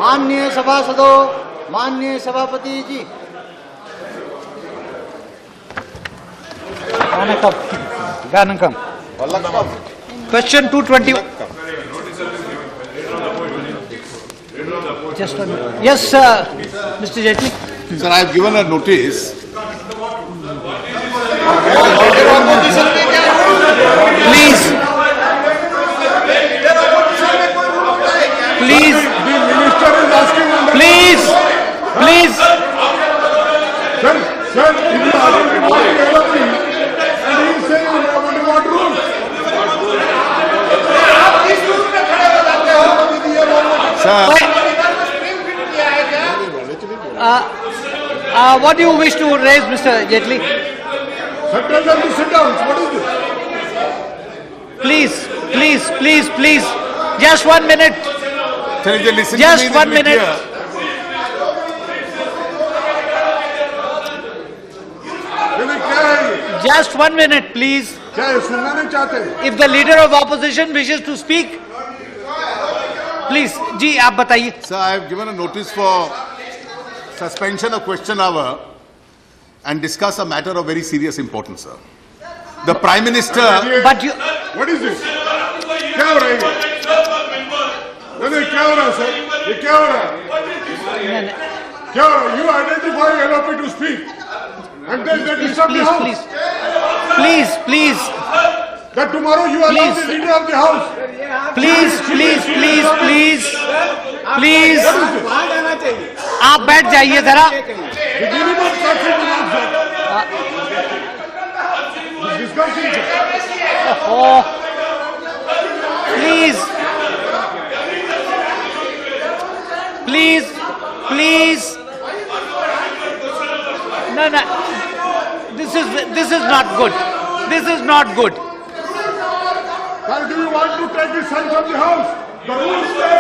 माननीय सभासदों, माननीय सभापति जी, question 220. Just 1 minute. Yes, Mr. Jaitley. Sir, I have given a notice. Please. Please. The minister is asking. Please. Please. Sir, if you are developing and he is saying what rules? Sir. What do you wish to raise, Mr. Jaitley? Sir, tell them to sit down. What is this? Please. Just 1 minute. Sir, if they listen Just to me, 1 minute. Just 1 minute, please. क्या ये सुनना नहीं चाहते? If the leader of opposition wishes to speak, please. जी आप बताइए. Sir, I have given a notice for suspension of question hour and discuss a matter of very serious importance, sir. The Prime Minister. But you. What is this? क्या हो रहा है? नहीं क्या हो रहा है सर? ये क्या हो रहा है? क्या हो रहा है? You identify LOP to speak, and then they disturb the house. Please. That tomorrow you allow the leader of the house. Please. आप बैठ जाइए जरा. The minimum success is not discussing. Please. No. This is not good. Sir, do you want to take the sense of the house? The rules say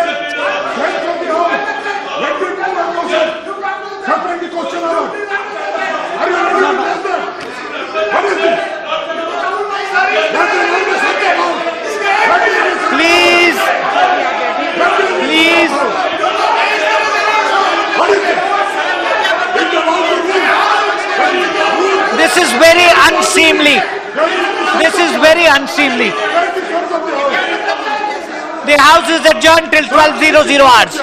sense of the house. Let me tell one question. Separate the question hour. Are you ready to test that? What is this? Let me know the sense of house. Please. What is this? Take the house to rule. This is very unseemly. The house is adjourned till 12:00 hours.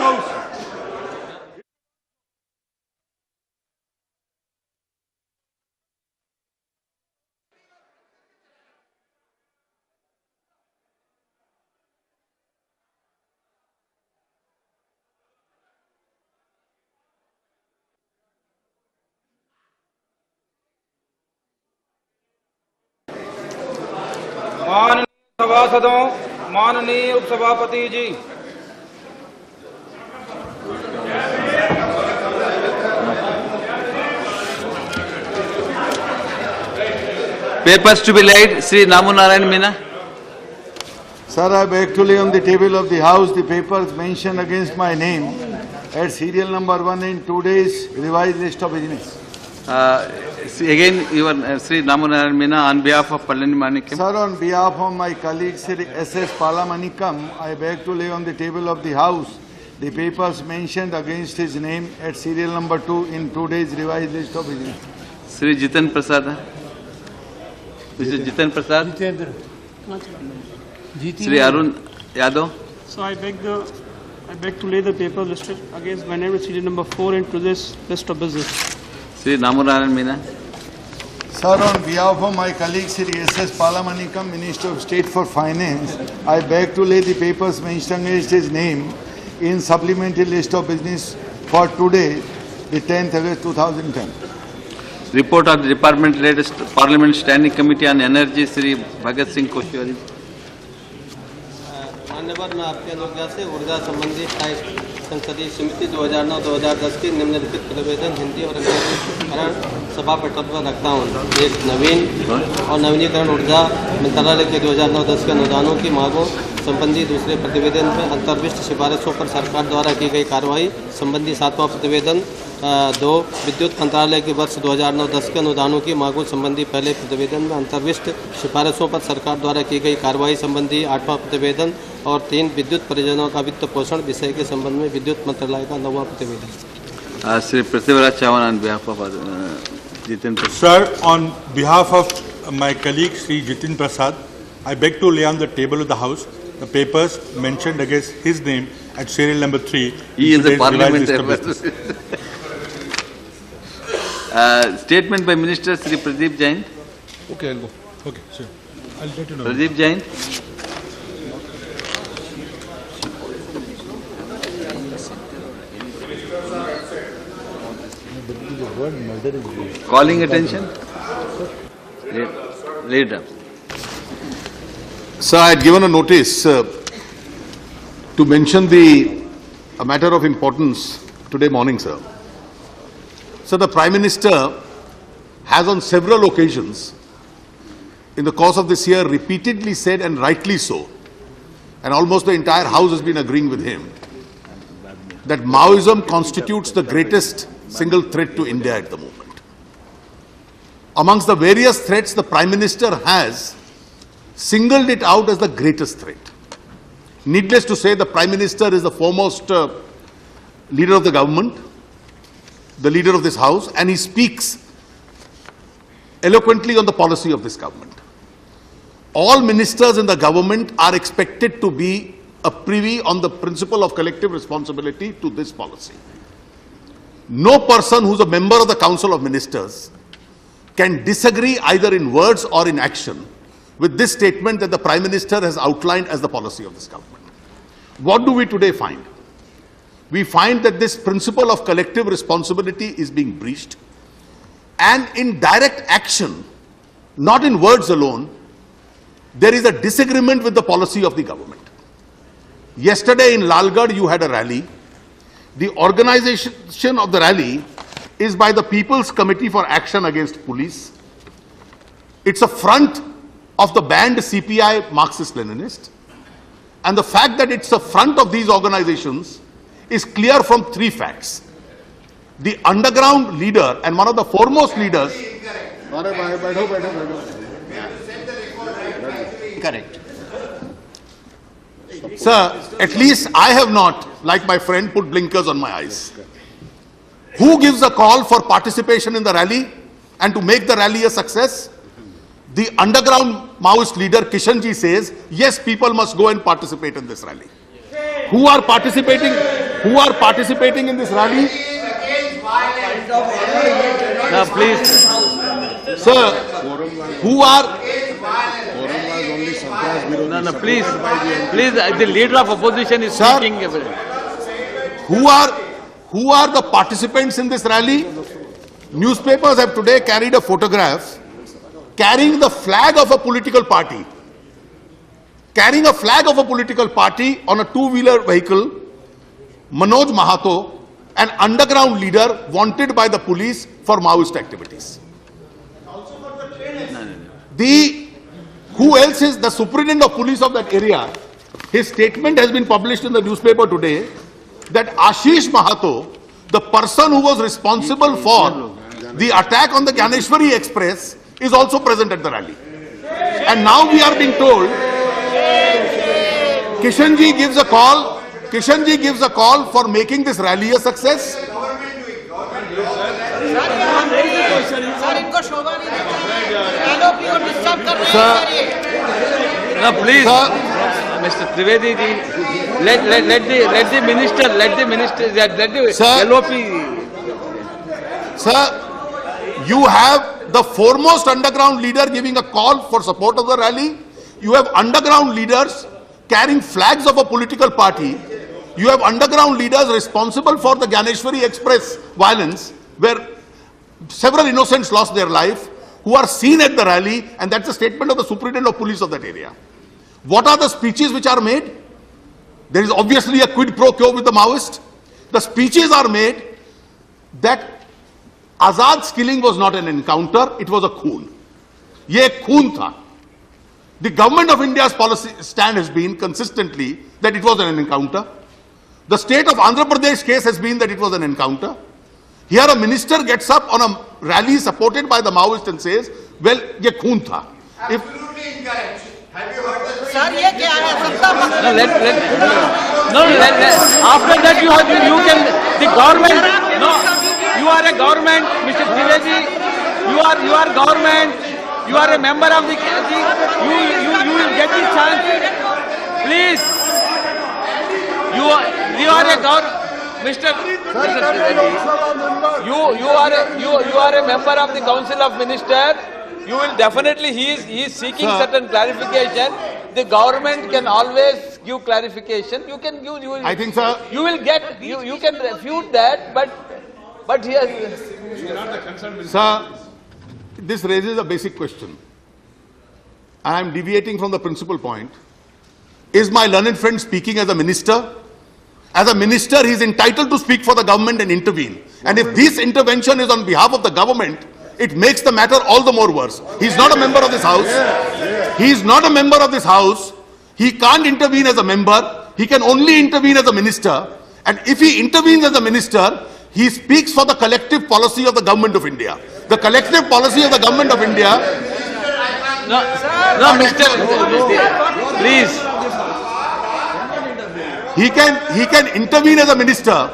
माननीय सभासदों, माननीय उपसभापति जी, papers to be laid. Sri Namu Narayan Meena. Sir, I beg to lay on the table of the House the papers mentioned against my name at serial number 1 in 2 days revised list of business. Again, your Sri Namu Narayan Meena on behalf of Palani Manickam. Sir, on behalf of my colleague Sri S.S. Palamanikam, I beg to lay on the table of the House the papers mentioned against his name at serial number 2 in 2 days revised list of business. Sri Jiten Prasad. Mr. Jiten Prasad. Sri Arun Yadav. So I beg to lay the papers listed against my name at serial number 4 into this list of business. Sri Namu Narayan Meena. Sir, on behalf of my colleague Sri S.S. Palamanikam, Minister of State for Finance, I beg to lay the papers mentioned against his name in supplementary list of business for today, the 10th August 2010. Report of the Department-led Parliament Standing Committee on Energy, Sri Bhagat Singh Koshyari. मान्यवर, मैं आपके अनुज्ञा से ऊर्जा संबंधी स्थायी संसदीय समिति 2009-2010 के निम्नलिखित प्रतिवेदन हिंदी और अंग्रेजी सभा पटल पर रखता हूँ। एक नवीन और नवीनीकरण ऊर्जा मंत्रालय के 2009-10 के अनुदानों की मांगों संबंधी दूसरे प्रतिवेदन में अंतर्विष्ट सिफारिशों पर सरकार द्वारा की गई कार्रवाई संबंधी 7वां प्रतिवेदन 2 विद्युत मंत्रालय के वर्ष 2009-10 के अनुदानों की मांगों संबंधी पहले प्रतिवेदन में अंतर्विष्ट सिफारिशों पर सरकार द्वारा की गई कार्रवाई संबंधी 8वां प्रतिवेदन और 3 विद्युत परियोजनाओं का वित्त पोषण विषय के संबंध में विद्युत मंत्रालय का 9वां प्रतिवेदन। Sri Prithviraj Chavan on behalf of Jitin Prasad. Sir, on behalf of my colleague Sri Jitin Prasad, I beg to lay on the table of the House the papers mentioned against his name at serial number 3. He is a today's parliament revised list of member. business. Statement by Minister Sri Pradeep Jain. Okay, I'll go. Okay, sure. I'll let you know. Pradeep Jain. Calling attention. Read up. Sir, I had given a notice to mention a matter of importance today morning, sir. So the Prime Minister has on several occasions in the course of this year repeatedly said, and rightly so, and almost the entire House has been agreeing with him, that Maoism constitutes the greatest single threat to India at the moment. Amongst the various threats, the Prime Minister has singled it out as the greatest threat. Needless to say, the Prime Minister is the foremost leader of the government, the leader of this House, and he speaks eloquently on the policy of this government. All ministers in the government are expected to be a privy on the principle of collective responsibility to this policy. No person who's a member of the Council of Ministers can disagree either in words or in action with this statement that the Prime Minister has outlined as the policy of this government. What do we today find? We find that this principle of collective responsibility is being breached, and in direct action, not in words alone, there is a disagreement with the policy of the government. Yesterday in Lalgarh, you had a rally. The organization of the rally is by the People's Committee for Action Against Police. It's a front of the banned CPI Marxist-Leninist. And the fact that it's a front of these organizations is clear from 3 facts. The underground leader and one of the foremost leaders... Correct. Sir, at least I have not, like my friend, put blinkers on my eyes. Who gives a call for participation in the rally and to make the rally a success? The underground Maoist leader Kishanji says, yes, people must go and participate in this rally. Who are participating? Who are participating in this rally? Now, please. Sir, who are... No, please. Please, the leader of opposition is Sir, speaking. Who are the participants in this rally? Newspapers have today carried a photograph carrying the flag of a political party. Carrying a flag of a political party on a 2-wheeler vehicle, Manoj Mahato, an underground leader wanted by the police for Maoist activities. Who else is the superintendent of police of that area? His statement has been published in the newspaper today that Ashish Mahato, the person who was responsible for the attack on the Gyaneshwari Express, is also present at the rally. And now we are being told Kishanji gives a call for making this rally a success. No, please, Mr. Trivedi ji, let the minister, let the Sir, LOP. Sir, you have the foremost underground leader giving a call for support of the rally. You have underground leaders carrying flags of a political party. You have underground leaders responsible for the Gyaneshwari Express violence, where several innocents lost their life, who are seen at the rally, and that's a statement of the superintendent of police of that area. What are the speeches which are made? There is obviously a quid pro quo with the Maoist. The speeches are made that Azad's killing was not an encounter, it was a khoon. Ye ek khoon tha. The government of India's policy stand has been consistently that it was an encounter. The state of Andhra Pradesh case has been that it was an encounter. Here a minister gets up on a rally supported by the Maoists and says, well, ye khoon tha. If After that you can, the government, no, you are a government, Mr. Trivedi, you are government, you are a member of the, you will get the chance, please, you are a government, Mr. Trivedi, you are a member of the Council of Ministers, you will definitely, he is seeking certain clarification. The government can always give clarification. You can give. I think, sir, you will get. You can refute that, but here. Sir, this raises a basic question. I am deviating from the principal point. Is my learned friend speaking as a minister? As a minister, he is entitled to speak for the government and intervene. And if this intervention is on behalf of the government, it makes the matter all the more worse. He is not a member of this house. He is not a member of this house. He can't intervene as a member. He can only intervene as a minister. And if he intervenes as a minister, he speaks for the collective policy of the government of India. The collective policy of the government of India. No, Mr. Please. He can intervene as a minister.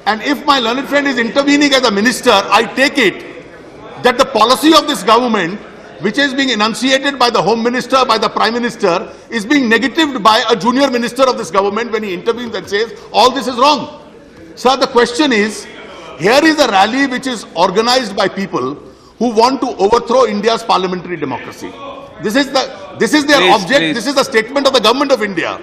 And if my learned friend is intervening as a minister, I take it that the policy of this government, which is being enunciated by the Home Minister, by the Prime Minister, is being negatived by a junior minister of this government when he intervenes and says, all this is wrong. Sir, the question is, here is a rally which is organized by people who want to overthrow India's parliamentary democracy. This is their object. This is the statement of the government of India.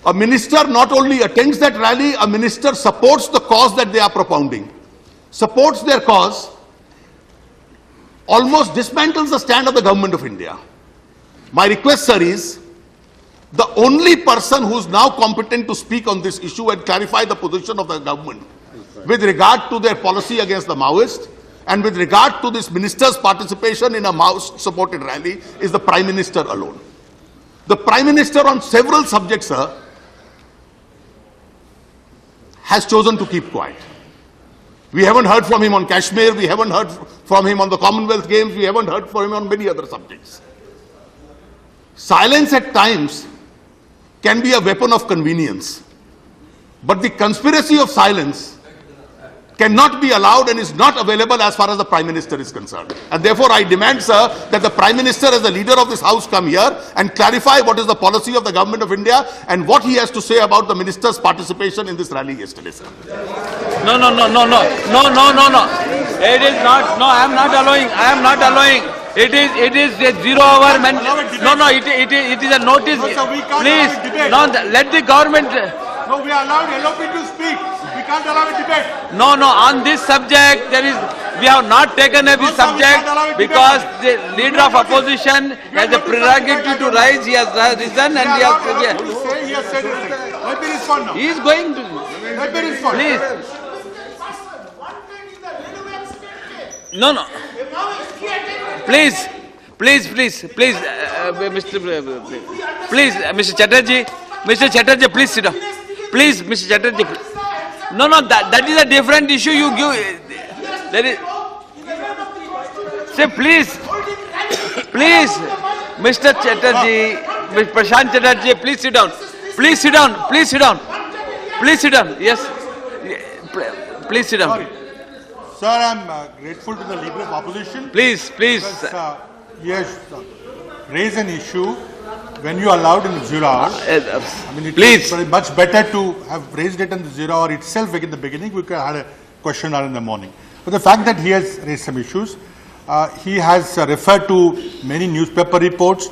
A minister not only attends that rally, a minister supports the cause that they are propounding, supports their cause, almost dismantles the stand of the government of India. My request, sir, is the only person who is now competent to speak on this issue and clarify the position of the government with regard to their policy against the Maoists and with regard to this minister's participation in a Maoist-supported rally is the Prime Minister alone. The Prime Minister on several subjects, sir, has chosen to keep quiet. We haven't heard from him on Kashmir, we haven't heard from him on the Commonwealth Games, we haven't heard from him on many other subjects. Silence at times can be a weapon of convenience, but the conspiracy of silence cannot be allowed and is not available as far as the Prime Minister is concerned. And therefore I demand, sir, that the Prime Minister as the leader of this House come here and clarify what is the policy of the Government of India and what he has to say about the Minister's participation in this rally yesterday, sir. No. It is not, no, I am not allowing. It is a 0 hour, it is a notice. Please, no, let the government. No, we are allowed LOP to speak. We can't allow a debate. No, on this subject, we have not taken up this subject because the leader of opposition has a prerogative to rise. He has risen and he has said it. Let me respond now. He is going to. Let me respond. Please. No. Please, Mr. Chatterjee, please sit down. Please, Mr. Chatterjee. No, that is a different issue. You give. There is. Say, please, Mr. Chatterjee, Mr. Prashant Chatterjee, please sit down. Yes, please sit down. Sir, I am grateful to the leader of opposition. Please. Because, yes, raise an issue when you allowed in the 0 hour. I mean, it is much better to have raised it in the 0 hour itself in the beginning. We could have had a question hour in the morning. But the fact that he has raised some issues, he has referred to many newspaper reports.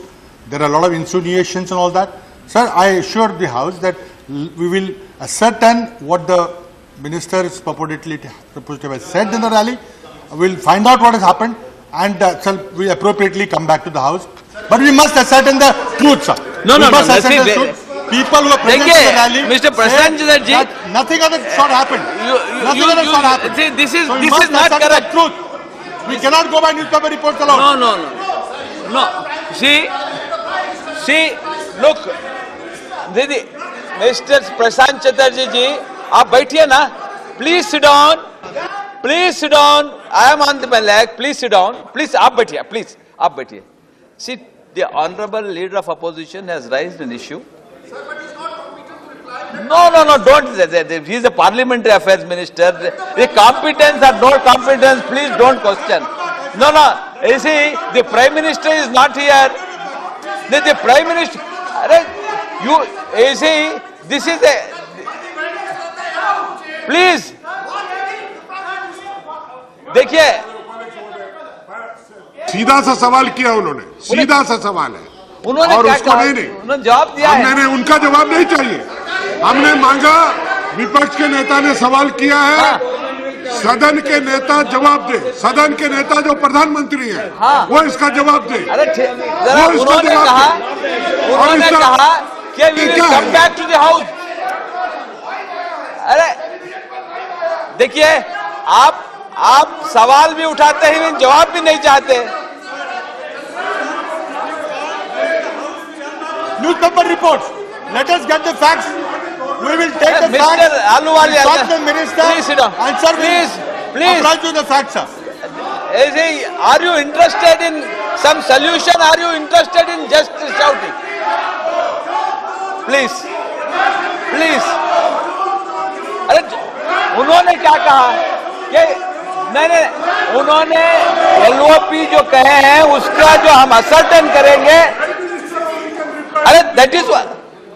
There are a lot of insinuations and all that. Sir, I assure the House that we will ascertain what the minister is supposed to have said in the rally. We will find out what has happened and we appropriately come back to the House. But we must ascertain the truth, sir. No. People who are present in the rally, Mr. Prashant Chatterjee, nothing of that sort happened. Nothing of that sort happened. See, this is not not correct. Truth. We cannot go by newspaper reports alone. No. See, look, Mr. Prashant Chatterjee ji, आप बैठिए ना. Please sit down. Please sit down. I am on my leg. Please sit down. Please, आप बैठिए. Please, आप बैठिए. See, the honorable leader of opposition has raised an issue. No, don't. He is a parliamentary affairs minister. The competence or no competence, please don't question. No. You see, the prime minister is not here. The prime minister. You see, this is a. Please. देखिए. सीधा सा सवाल किया उन्होंने, सीधा सा सवाल है उन्होंने और क्या उसको कहा? नहीं उन्होंने जवाब दिया है. हमने उनका जवाब नहीं चाहिए. हमने मांगा, विपक्ष के नेता ने सवाल किया है, सदन के नेता जवाब दे. सदन के नेता जो प्रधानमंत्री हैं, वो इसका जवाब दे. अरे जरा उन्होंने कहा कि we will come back to the house. अरे देखिए, आप सवाल भी उठाते हैं, जवाब भी नहीं चाहते. Newspaper reports. Let us get the facts. We will take the Mr. facts. Ahluwalia, Talk the minister. please sit down. Answer. Please. Apply to the facts, sir. Are you interested in some solution? Are you interested in just shouting? Please. अरे उन्होंने क्या कहा कि नहीं, उन्होंने LOP जो कहे हैं उसका जो हम असर्टन करेंगे. अरे that is what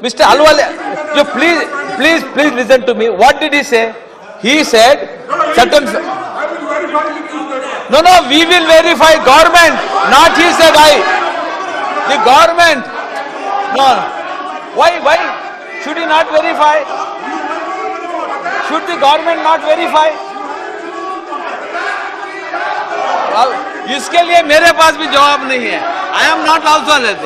Mr. Ahluwalia, you please listen to me. What did he say? He said certain. No, we will verify. Government, not he said I. The government. No. Why should he not verify? Should the government not verify? इसके लिए मेरे पास भी जवाब नहीं है. I am not also there.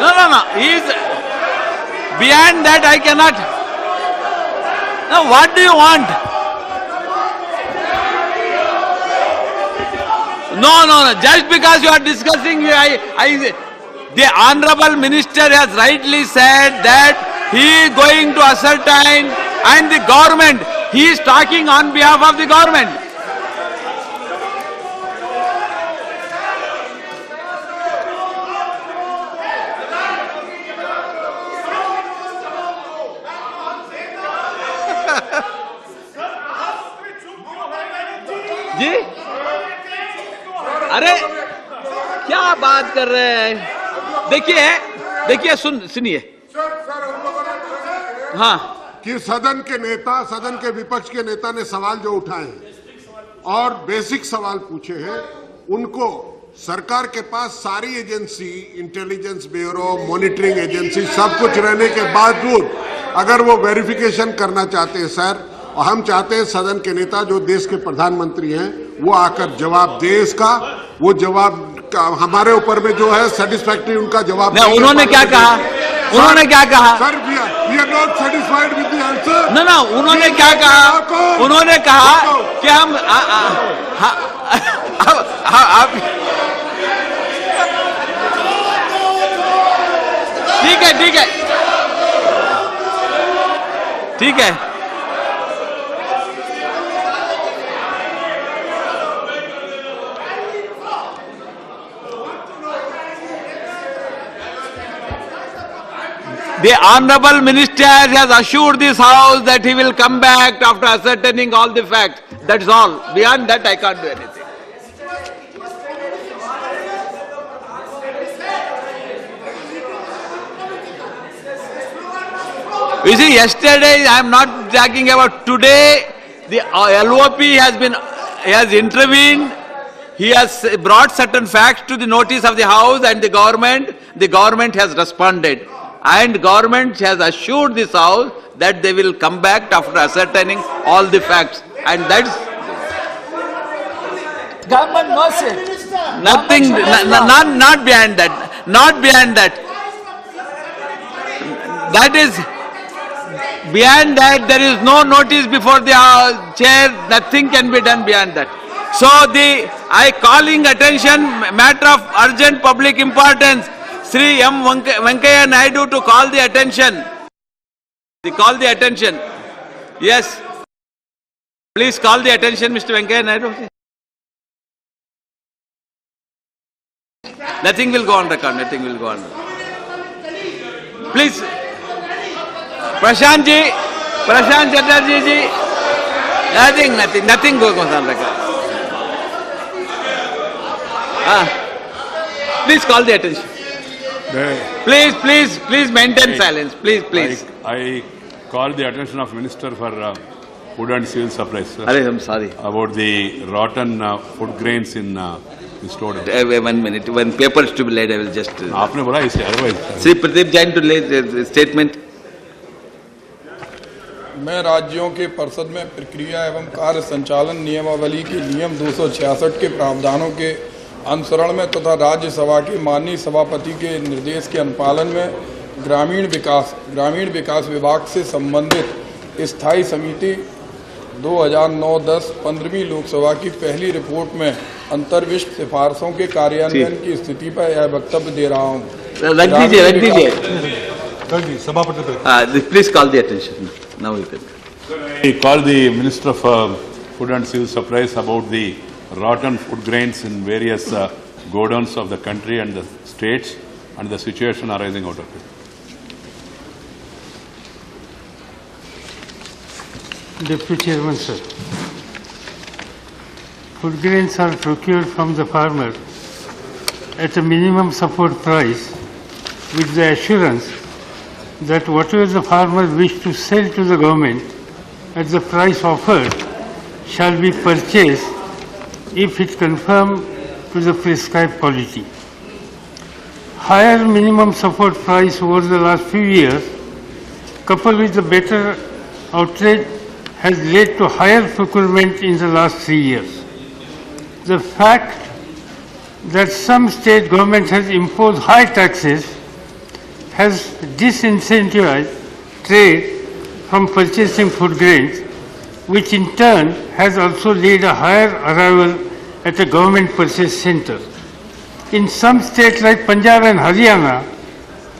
No. He is beyond that. I cannot. Now, what do you want? No. Just because you are discussing, the honorable minister has rightly said that he is going to ascertain, and the government, he is talking on behalf of the government. जी, अरे क्या बात कर रहे हैं? देखिए सुनिए. हाँ, कि सदन के नेता, सदन के विपक्ष के नेता ने सवाल जो उठाए हैं और बेसिक सवाल पूछे हैं, उनको सरकार के पास सारी agency, intelligence bureau, monitoring agency, सब कुछ रहने के बावजूद अगर वो वेरिफिकेशन करना चाहते हैं सर, और हम चाहते हैं सदन के नेता जो देश के प्रधानमंत्री हैं वो आकर जवाब दे इसका. वो जवाब हमारे ऊपर में जो है सेटिस्फैक्टरी उनका जवाब. उन्होंने क्या कहा? Sir, we are not satisfied with the answer. No, उन्होंने क्या कहा? उन्होंने कहा कि हम आप ठीक है. The honorable minister has assured this house that he will come back after ascertaining all the facts. That's all. Beyond that, I can't do anything. You see, yesterday, I am not talking about today. The LOP has intervened. He has brought certain facts to the notice of the house and the government has responded. And government has assured this house that they will come back after ascertaining all the facts. And that's Government must say. nothing, not behind that. Not behind that. That is, beyond that, there is no notice before the chair. Nothing can be done beyond that. So I calling attention, matter of urgent public importance, Sri M. Venkaiah Naidu to call the attention. Yes. Please call the attention, Mr. Venkaiah Naidu. Nothing will go on record. Nothing will go on. Please, Prashant Chatterjee ji. Nothing goes on record. Please call the attention. Please maintain silence. Please. I call the attention of Minister for Food and Civil Supplies, sir, I'm sorry. about the rotten food grains in the store. 1 minute. When papers to be laid, I will just. आपने बोला इसे otherwise. Sri Pradeep Jain to lay the statement. मैं राज्यों के परिषद में प्रक्रिया एवं कार्य संचालन नियमावली के नियम 266 के प्रावधानों के अनुसरण में तथा राज्यसभा के माननीय सभापति के निर्देश के अनुपालन में ग्रामीण विकास विभाग से संबंधित स्थायी समिति 2009-10 15वीं लोकसभा की पहली रिपोर्ट में अंतर्विष्ट सिफारिशों के कार्यान्वयन की स्थिति पर यह वक्तव्य दे रहा हूँ। रख दीजिए। सभापति Please call the attention. Now you can. I call the Minister of Food and Civil Supplies about the rotten food grains in various godowns of the country and the states and the situation arising out of it. Deputy Chairman, sir. Food grains are procured from the farmer at a minimum support price with the assurance that whatever the farmer wishes to sell to the government at the price offered shall be purchased if it conforms to the prescribed quality. Higher minimum support price over the last few years, coupled with the better outrage, has led to higher procurement in the last 3 years. The fact that some state government has imposed high taxes has disincentivized trade from purchasing food grains, which in turn has also led a higher arrival at a government purchase center. In some states like Punjab and Haryana,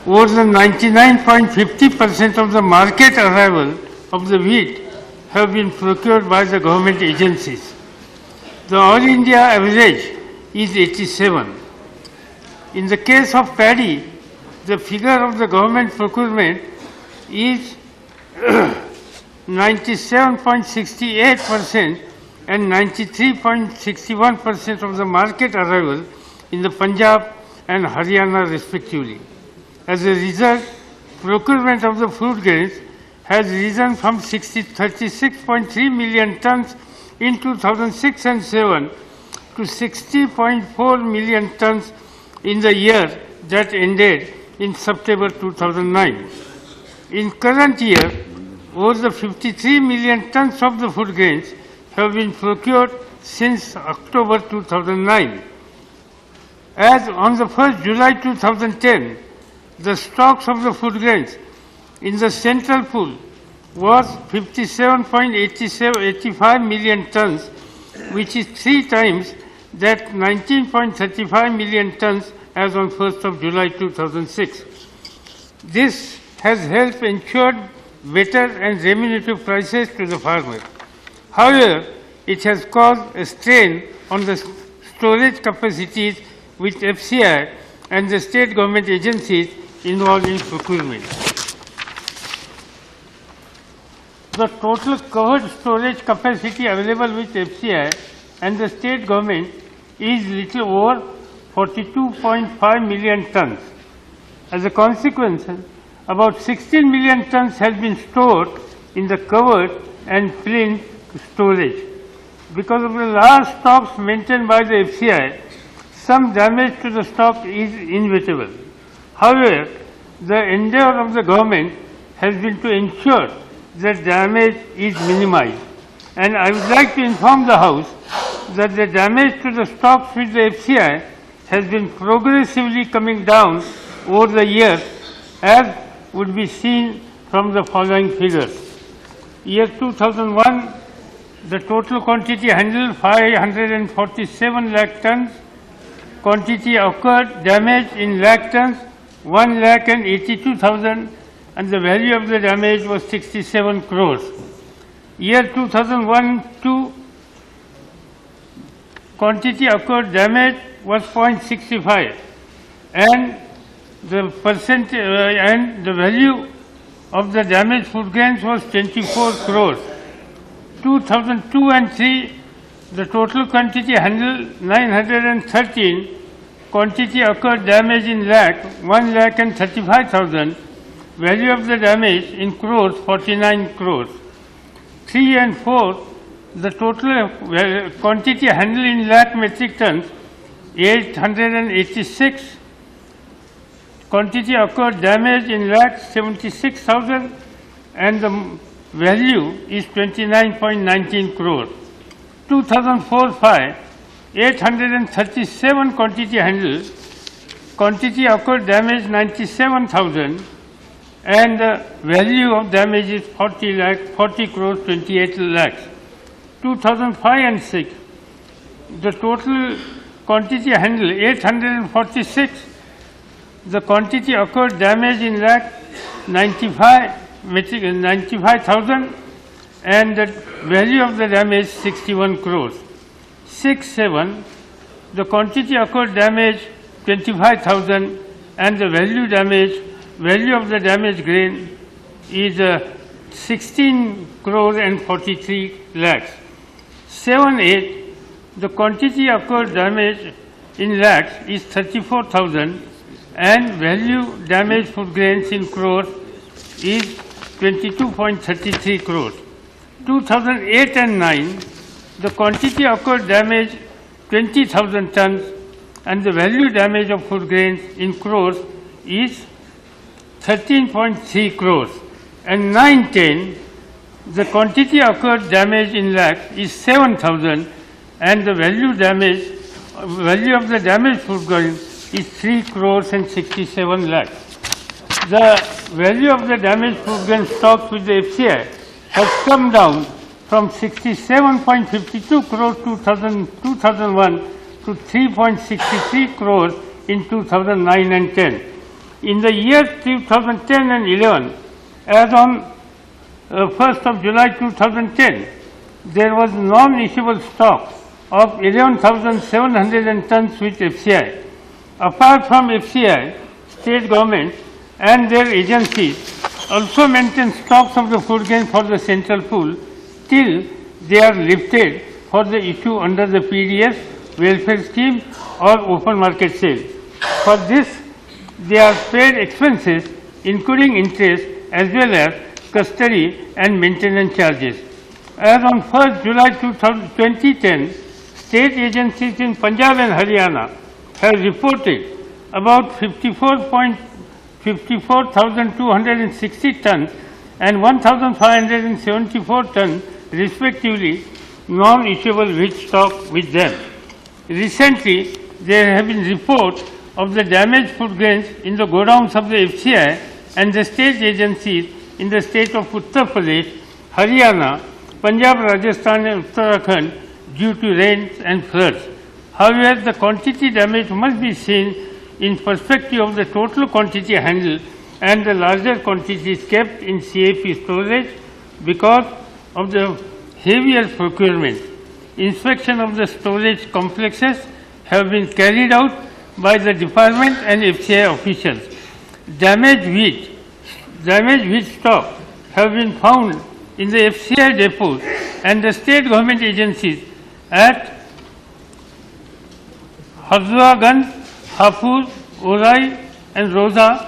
over the 99.50% of the market arrival of the wheat have been procured by the government agencies. The All India average is 87. In the case of paddy, the figure of the government procurement is 97.68% and 93.61% of the market arrival in the Punjab and Haryana respectively. As a result, procurement of the food grains has risen from 36.3 million tons in 2006 and 7 to 60.4 million tons in the year that ended in September 2009. In current year, over the 53 million tons of the food grains have been procured since October 2009. As on the 1st July 2010, the stocks of the food grains in the central pool was 57.85 million tons, which is 3 times that 19.35 million tons as on 1st of July 2006. This has helped ensure better and remunerative prices to the farmer. However, it has caused a strain on the storage capacities with FCI and the state government agencies involved in procurement. The total covered storage capacity available with FCI and the state government is little over 42.5 million tons. As a consequence, about 16 million tons has been stored in the covered and plain storage. Because of the large stocks maintained by the FCI, some damage to the stock is inevitable. However, the endeavor of the government has been to ensure that damage is minimized. And I would like to inform the House that the damage to the stocks with the FCI has been progressively coming down over the years, as would be seen from the following figures. Year 2001, the total quantity handled 547 lakh tons, quantity occurred damage in lakh tons 1,82,000, and the value of the damage was 67 crores. Year 2001-2, quantity occurred damage was 0.65, and the and the value of the damaged food grains was 24 crores. 2002 and 3, the total quantity handled 913, quantity occurred damage in lakh 1,35,000, value of the damage in crores 49 crores. 3 and 4, the total quantity handled in lakh metric tons 886, quantity occurred damage in lakh 76,000, and the value is 29.19 crores. 2004-5, 837 quantity handled, quantity occurred damage 97,000, and the value of damage is 40 crores 28 lakhs. 2005 and 6, the total quantity handled 846, the quantity occurred damage in lakh 95,000, and the value of the damage 61 crores. 6-7, the quantity occurred damage 25,000, and the value of the damaged grain is 16 crores and 43 lakhs. 7-8, the quantity occurred damage in lakhs is 34,000, and value damaged food grains in crores is 22.33 crores. 2008 and 9, the quantity occurred damage 20,000 tons, and the value damage of food grains in crores is 13.3 crores. And 9-10, the quantity occurred damage in lakhs is 7,000, and the value of the damaged food grains is 3 crores and 67 lakhs. The value of the damaged food grain stocks with the FCI has come down from 67.52 crores 2001 to 3.63 crores in 2009 and 10. In the year 2010 and 11, as on 1st of July 2010, there was non-issuable stock of 11,700 tons with FCI. Apart from FCI, state governments and their agencies also maintain stocks of the food grain for the central pool till they are lifted for the issue under the PDS, welfare scheme or open market sale. For this, they are paid expenses including interest as well as custody and maintenance charges. As on 1st July 2010, state agencies in Punjab and Haryana have reported about 54,260 tons and 1,574 tons respectively non-issuable wheat stock with them. Recently, there have been reports of the damaged food grains in the godowns of the FCI and the state agencies in the state of Uttar Pradesh, Haryana, Punjab, Rajasthan and Uttarakhand due to rains and floods. However, the quantity damage must be seen in perspective of the total quantity handled and the larger quantities kept in CAP storage because of the heavier procurement. Inspection of the storage complexes have been carried out by the department and FCI officials. Damaged wheat stock have been found in the FCI depots and the state government agencies at Hazwaganj, Hapur, Orai and Roza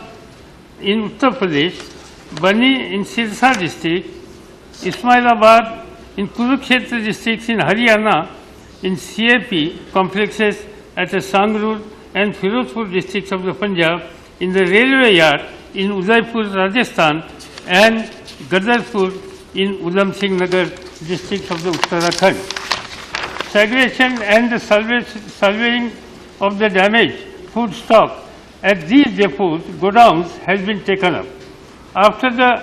in Uttar Pradesh, Bani in Sirsa district, Ismailabad in Kurukshetra districts in Haryana, in CAP complexes at the Sangrur and Firozpur districts of the Punjab, in the railway yard in Udaipur, Rajasthan, and Gadarpur in Udham Singh Nagar district of the Uttarakhand. Segregation and the salvaging of the damaged food stock at these depots, godowns, has been taken up. After the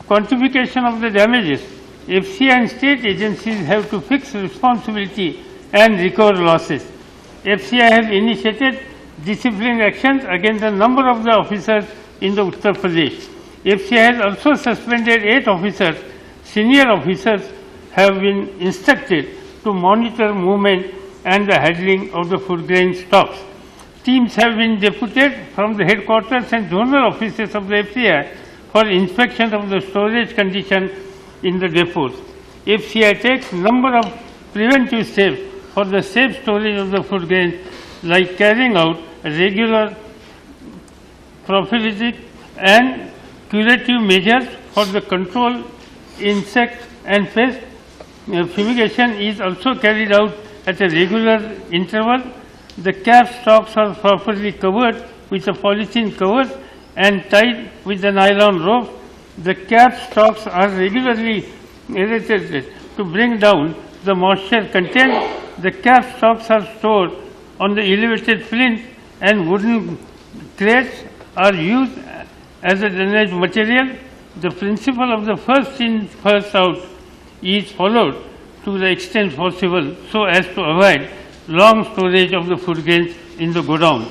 quantification of the damages, FCI and state agencies have to fix responsibility and recover losses. FCI has initiated disciplinary actions against a number of the officers in the Uttar Pradesh. FCI has also suspended 8 officers Senior officers have been instructed to monitor movement and the handling of the food grain stocks. Teams have been deputed from the headquarters and zonal offices of the FCI for inspection of the storage condition in the depots. FCI takes number of preventive steps for the safe storage of the food grains, like carrying out regular prophylactic and curative measures for the control insect and pest. Fumigation is also carried out at a regular interval. The cap stocks are properly covered with a polythene cover and tied with a nylon rope. The cap stocks are regularly aerated to bring down the moisture content. The cap stocks are stored on the elevated flint, and wooden crates are used as a drainage material. The principle of the first in, first out is followed to the extent possible so as to avoid long storage of the food grains in the godown.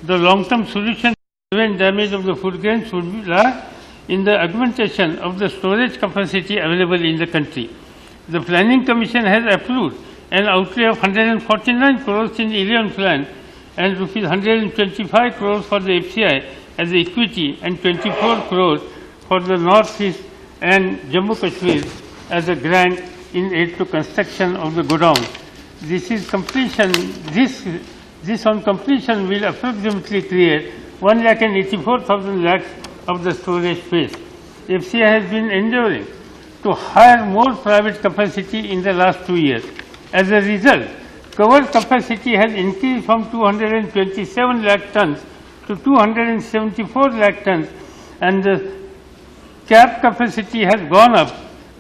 The long-term solution to prevent damage of the food grains would lie in the augmentation of the storage capacity available in the country. The Planning Commission has approved an outlay of 149 crores in 11 plan and rupees 125 crores for the FCI as equity and 24 crores for the North-East and Jammu Kashmir as a grant in aid to construction of the godown. This on completion will approximately create 1,84,000 lakhs of the storage space. FCI has been endeavoring to hire more private capacity in the last 2 years. As a result, covered capacity has increased from 227 lakh tons to 274 lakh tons, and the cap capacity has gone up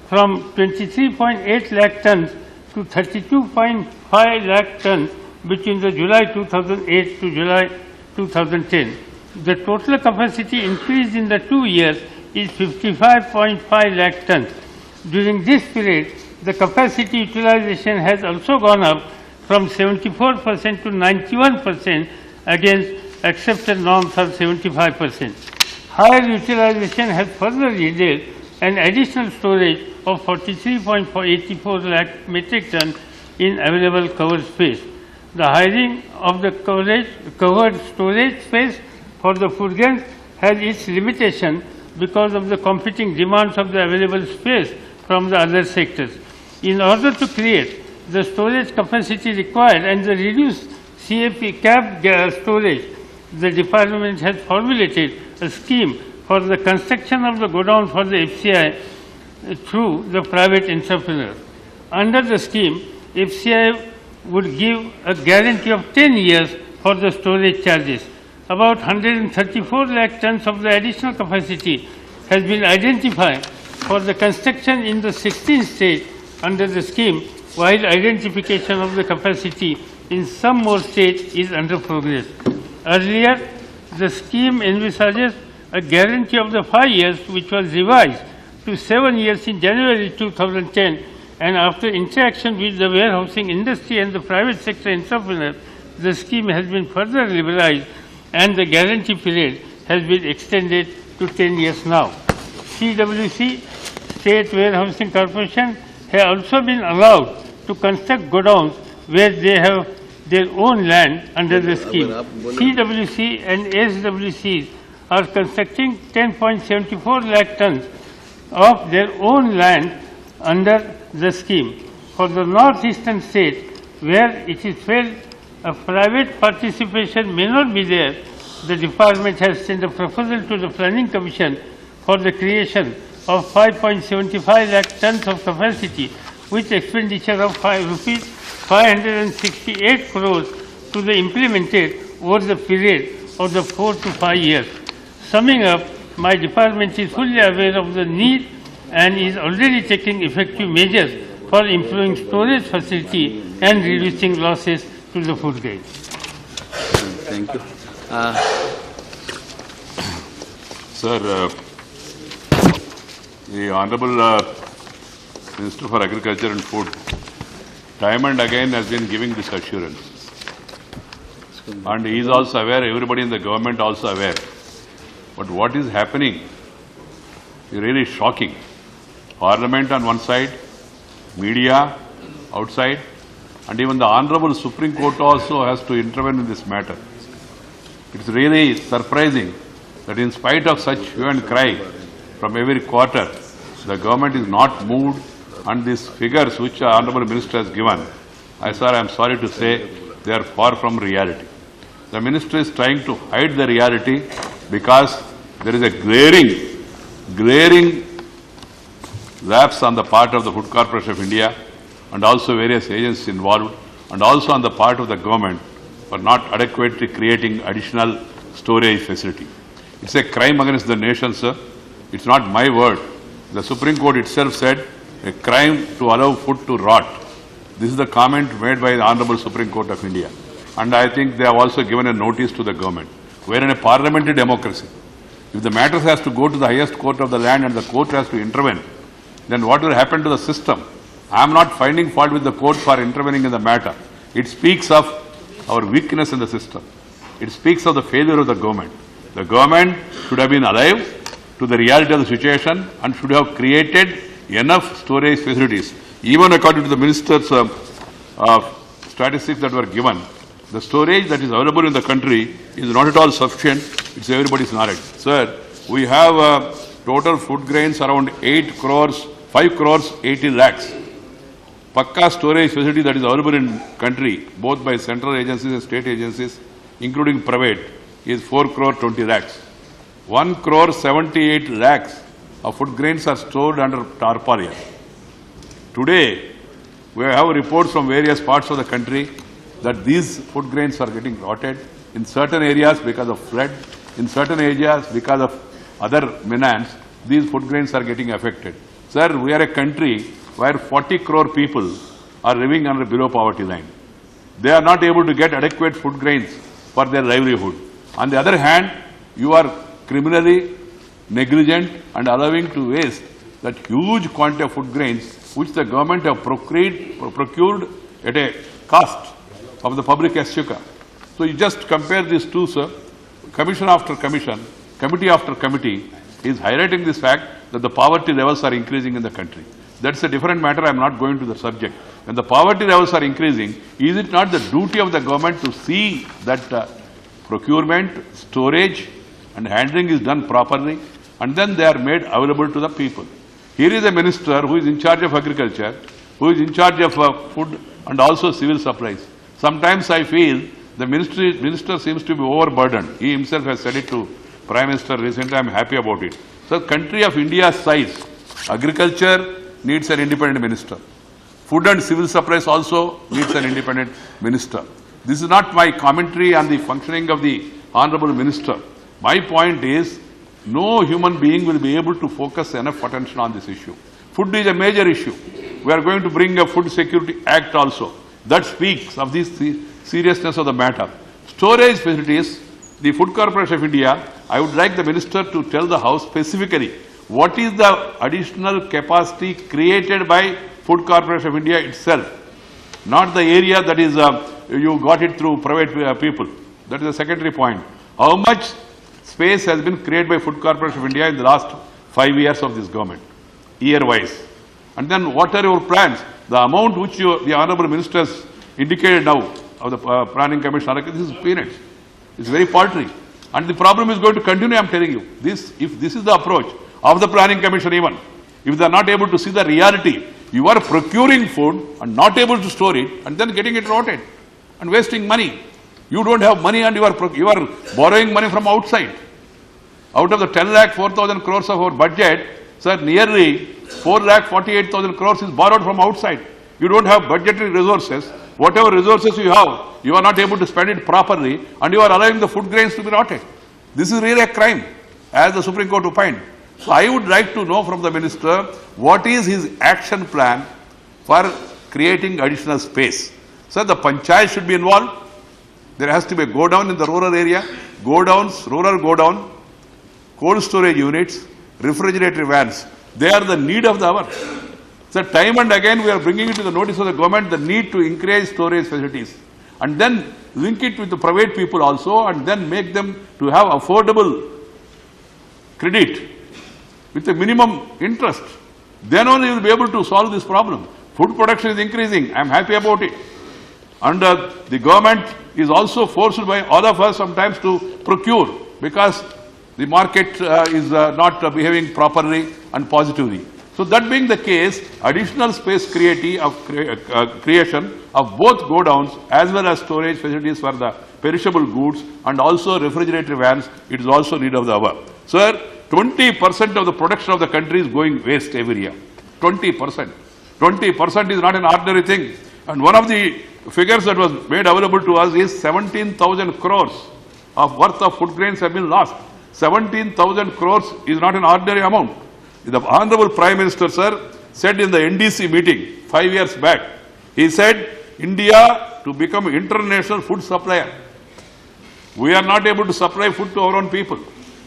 from 23.8 lakh tons to 32.5 lakh tons between the July 2008 to July 2010. The total capacity increase in the 2 years is 55.5 lakh tons. During this period, the capacity utilization has also gone up from 74% to 91% against accepted norms of 75%. Higher utilization has further yielded an additional storage of 43.84 lakh metric ton in available covered space. The hiring of the covered storage space for the food grains has its limitation because of the competing demands of the available space from the other sectors. In order to create the storage capacity required and the reduced cap storage, the department has formulated a scheme for the construction of the godown for the FCI through the private entrepreneur. Under the scheme, FCI would give a guarantee of 10 years for the storage charges. About 134 lakh tons of the additional capacity has been identified for the construction in the 16th state under the scheme, while identification of the capacity in some more states is under progress. Earlier, the scheme envisages a guarantee of the 5 years, which was revised to 7 years in January 2010, and after interaction with the warehousing industry and the private sector entrepreneurs, the scheme has been further liberalized and the guarantee period has been extended to 10 years now. CWC, State Warehousing Corporation, have also been allowed to construct godowns where they have their own land under the scheme. CWC and SWCs are constructing 10.74 lakh tons of their own land under the scheme. For the northeastern state, where it is felt a private participation may not be there, the department has sent a proposal to the Planning Commission for the creation of 5.75 lakh tons of capacity, with expenditure of rupees 568 crores to be implemented over the period of the 4 to 5 years. Summing up, my department is fully aware of the need and is already taking effective measures for improving storage facility and reducing losses to the food grains. Thank you. Sir, the Honorable Minister for Agriculture and Food time and again has been giving this assurance. And he is also aware, everybody in the government also aware. But what is happening is really shocking. Parliament on one side, media outside, and even the Honorable Supreme Court also has to intervene in this matter. It's really surprising that in spite of such hue and cry from every quarter, the government is not moved, and these figures which the Honorable Minister has given, I am sorry to say, they are far from reality. The Minister is trying to hide the reality because there is a glaring lapse on the part of the Food Corporation of India and also various agencies involved, and also on the part of the government for not adequately creating additional storage facility. It's a crime against the nation, sir. It's not my word. The Supreme Court itself said a crime to allow food to rot. This is the comment made by the Honorable Supreme Court of India. And I think they have also given a notice to the government. We are in a parliamentary democracy. If the matter has to go to the highest court of the land and the court has to intervene, then what will happen to the system? I am not finding fault with the court for intervening in the matter. It speaks of our weakness in the system. It speaks of the failure of the government. The government should have been alive to the reality of the situation and should have created enough storage facilities. Even according to the minister's statistics that were given, the storage that is available in the country is not at all sufficient. It's everybody's knowledge. Sir, we have total food grains around 5 crores 80 lakhs. Pakka storage facility that is available in country, both by central agencies and state agencies, including private, is 4 crore 20 lakhs. 1 crore 78 lakhs of food grains are stored under tarpaulin. Today, we have reports from various parts of the country that these food grains are getting rotted in certain areas because of flood, in certain areas because of other menace. These food grains are getting affected. Sir, we are a country where 40 crore people are living under below poverty line. They are not able to get adequate food grains for their livelihood. On the other hand, you are criminally negligent and allowing to waste that huge quantity of food grains which the government have procured at a cost of the public exchequer. So you just compare these two, sir. Commission after commission, committee after committee is highlighting this fact that the poverty levels are increasing in the country. That's a different matter. I am not going to the subject. When the poverty levels are increasing, is it not the duty of the government to see that procurement, storage and handling is done properly, and then they are made available to the people? Here is a minister who is in charge of agriculture, who is in charge of food and also civil supplies. Sometimes I feel the minister seems to be overburdened. He himself has said it to Prime Minister recently. I am happy about it. So, country of India's size, agriculture needs an independent minister. Food and civil supplies also needs an independent minister. This is not my commentary on the functioning of the Honorable Minister. My point is, no human being will be able to focus enough attention on this issue. Food is a major issue. We are going to bring a Food Security Act also. That speaks of the seriousness of the matter. Storage facilities, the Food Corporation of India, I would like the Minister to tell the House specifically what is the additional capacity created by Food Corporation of India itself, not the area that is, you got it through private people. That is the secondary point. How much space has been created by Food Corporation of India in the last 5 years of this government, year-wise? And then what are your plans? The amount which the Honourable Minister has indicated now of the Planning Commission, this is peanuts. It's very paltry. And the problem is going to continue, I am telling you. If this is the approach of the Planning Commission even, if they are not able to see the reality, you are procuring food and not able to store it and then getting it rotted and wasting money. You don't have money and you are borrowing money from outside. Out of the 10,04,000 crores of our budget, sir, nearly 4,48,000 crores is borrowed from outside. You don't have budgetary resources. Whatever resources you have, you are not able to spend it properly and you are allowing the food grains to be rotted. This is really a crime, as the Supreme Court opined. So I would like to know from the Minister, what is his action plan for creating additional space? Sir, the panchayat should be involved. There has to be a go-down in the rural area, go-downs, rural go-down, cold storage units, refrigerator vans. They are the need of the hour. So time and again we are bringing it to the notice of the government, the need to increase storage facilities and then link it with the private people also and then make them to have affordable credit with a minimum interest. Then only you will be able to solve this problem. Food production is increasing. I am happy about it. And the government is also forced by all of us sometimes to procure because the market is not behaving properly and positively. So that being the case, additional space creation of both godowns as well as storage facilities for the perishable goods and also refrigerator vans, it is also need of the hour. Sir, 20% of the production of the country is going waste every year. 20%. 20% is not an ordinary thing. And one of the figures that was made available to us is 17,000 crores of worth of food grains have been lost. 17,000 crores is not an ordinary amount. The Honorable Prime Minister, sir, said in the NDC meeting 5 years back, he said, India to become international food supplier. We are not able to supply food to our own people.